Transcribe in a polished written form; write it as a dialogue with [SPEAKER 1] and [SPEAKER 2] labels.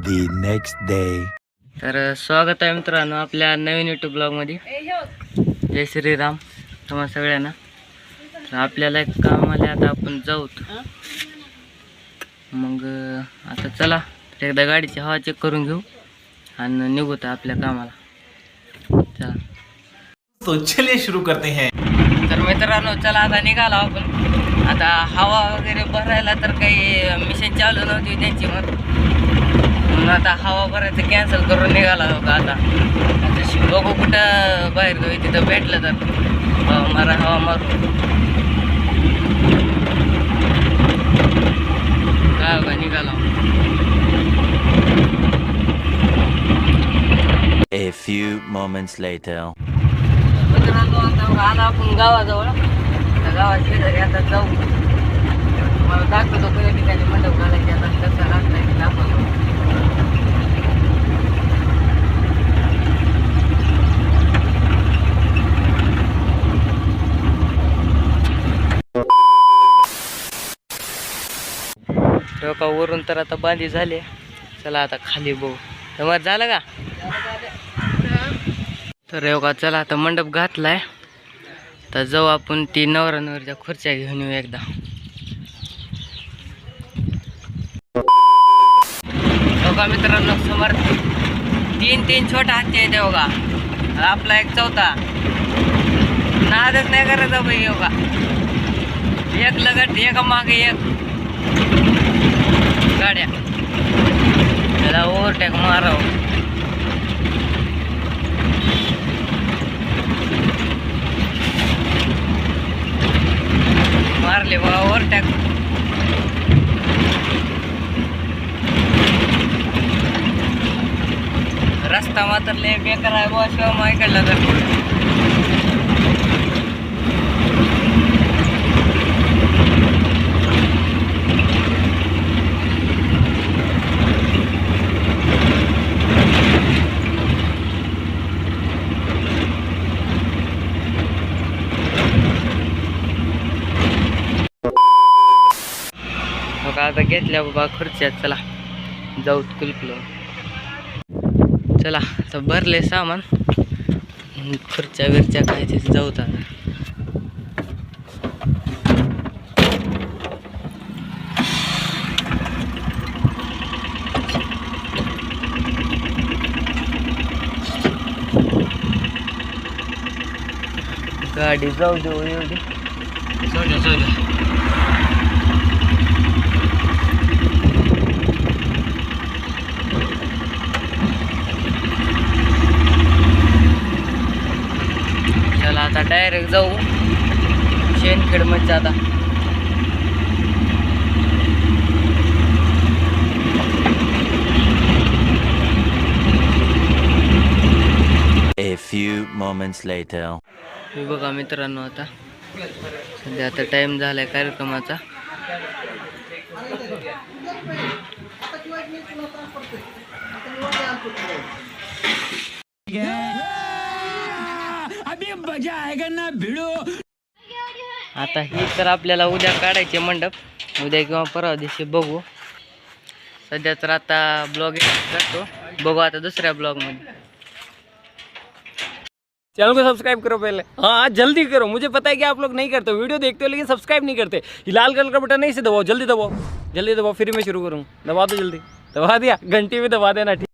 [SPEAKER 1] the next day.
[SPEAKER 2] तर स्वागत आहे मित्रांनो आपल्या नवीन यूट्यूब ब्लॉगमध्ये. जय श्रीराम तुम्हा सगळ्यांना. तर आपल्याला एक काम आले, आता आपण जाऊ. मग आता चला एकदा गाडीची हवा चेक करून घेऊ आणि निघू तर आपल्या कामाला. चला
[SPEAKER 3] तो चलिए शुरू करते हैं.
[SPEAKER 2] तर मित्रांनो चला आता निघालो आपण. आता हवा वगैरे भरायला तर काही मिशन चालू नव्हती त्यांची, म्हणून आता हवा भरायचं कॅन्सल करून निघाला होता. आता बघू कुठं बाहेर जाऊ, तिथं भेटलं तर मारा हवा मारू. काय बघा निघाला.
[SPEAKER 1] A few moments later.
[SPEAKER 2] मित्रांनो आता आला आपण गावाजवळ. आता गावात शेजारी आता जाऊ. मला दाखवतो कोणत्या ठिकाणी मंडप घालायचे, आता कसं लागलाय ते दाखवतो. डोकावरून तर आता बांधी झाली. चला आता खाली बघू. तर झालं का? तर योगा चला आता मंडप घातलाय. तर जाऊ आपण ती नवरा नवरीच्या खुर्च्या घेऊन येऊ एकदा. योगा मित्रांनो समोर तीन छोटा हत्ती आहेत योगा. आपला एक चौथा. नादच नाही करायचा बाई योगा. एक लगट एका मागे एक गाड्या. त्याला ओव्हरटेक माराव. मारले बघा ओव्हरटेक. रस्ता मात्र लय बेकार आहे बुवा. शिवाय माईकडला तर आता घेतल्या बाबा खुर्च्या. चला जाऊ कुलपलो. चला तर भरले सामान. खुर्च्या बिरच्या काय ते जाऊ. आता गाडी जाऊ देऊ एवढी. जाऊ दे. आता डायरेक्ट जाऊ शेणखेड मध्ये. आता
[SPEAKER 1] A few moments later.
[SPEAKER 2] हे बघा मित्रांनो आता सध्या आता टाइम झालाय कार्यक्रमाचा. आता ही तर आपल्याला उद्या काढायचे मंडप. उद्या किंवा परवा दिवशी बघू. सध्या तर आता ब्लॉग करतो. बघू आता दुसऱ्या ब्लॉग मध्ये.
[SPEAKER 4] चैनल को सब्सक्राइब करो पहले. हाँ जल्दी करो. मुझे पता है कि आप लोग नहीं करते हो, वीडियो देखते हो लेकिन सब्सक्राइब नहीं करते. ये लाल कलर का बटन नहीं से दबाओ. जल्दी दबाओ. फिर मैं शुरू करूँ. दबा दो जल्दी. दबा दिया. घंटी में दबा देना. ठीक.